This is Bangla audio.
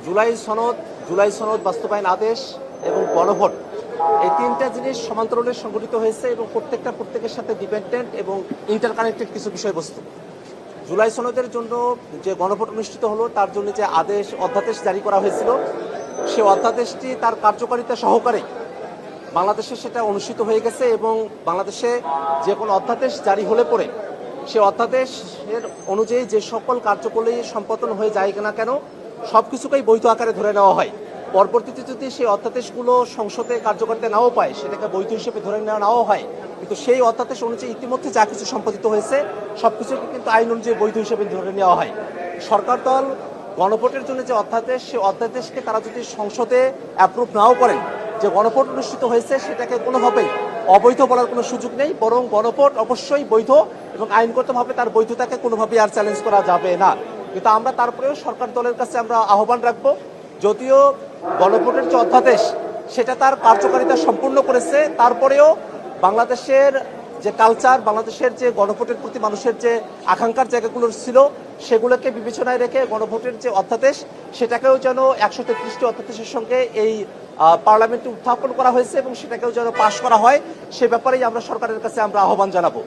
জুলাই সনদ বাস্তবায়ন আদেশ এবং গণভোট এই তিনটা জিনিস সমান্তরালে সংগঠিত হয়েছে এবং প্রত্যেকের সাথে ডিপেন্ডেন্ট এবং ইন্টারকানেক্টেড কিছু বিষয়বস্তু। জুলাই সনদের জন্য যে গণভোট অনুষ্ঠিত হলো তার জন্য যে অধ্যাদেশ জারি করা হয়েছিল, সেই অধ্যাদেশটি তার কার্যকারিতা সহকারে বাংলাদেশে সেটা অনুষ্ঠিত হয়ে গেছে এবং বাংলাদেশে যে কোনো অধ্যাদেশ জারি হলে পরে সে অধ্যাদেশের অনুযায়ী যে সকল কার্যকরী সম্পাদন হয়ে যায় না কেন সব কিছুকেই বৈধ আকারে ধরে নেওয়া হয়। পরবর্তীতে যদি সেই অধ্যাদেশগুলো সংসদে কার্যকারিতা নাও পায়, সেটাকে বৈধ হিসেবে ধরে নাও হয়, কিন্তু সেই অধ্যাদেশ অনুযায়ী ইতিমধ্যে যা কিছু সম্পাদিত হয়েছে সব কিছুকে কিন্তু আইন অনুযায়ী বৈধ হিসেবে ধরে নেওয়া হয়। সরকার দল গণভোটের জন্য যে অধ্যাদেশ, সেই অধ্যাদেশকে তারা যদি সংসদে অ্যাপ্রুভ নাও করেন, যে গণভোট অনুষ্ঠিত হয়েছে সেটাকে কোনোভাবেই অবৈধ বলার কোনো সুযোগ নেই, বরং গণভোট অবশ্যই বৈধ এবং আইনগতভাবে তার বৈধতাকে কোনোভাবেই আর চ্যালেঞ্জ করা যাবে না। কিন্তু আমরা তারপরেও সরকার দলের কাছে আমরা আহ্বান রাখবো, যদিও গণভোটের যে অধ্যাদেশ সেটা তার কার্যকারিতা সম্পূর্ণ করেছে, তারপরেও বাংলাদেশের যে কালচার, বাংলাদেশের যে গণভোটের প্রতি মানুষের যে আকাঙ্ক্ষার জায়গাগুলো ছিল সেগুলোকে বিবেচনায় রেখে গণভোটের যে অধ্যাদেশ সেটাকেও যেন 133টি অধ্যাদেশের সঙ্গে এই পার্লামেন্টে উত্থাপন করা হয়েছে এবং সেটাকেও যেন পাশ করা হয়, সে ব্যাপারেই আমরা সরকারের কাছে আমরা আহ্বান জানাবো।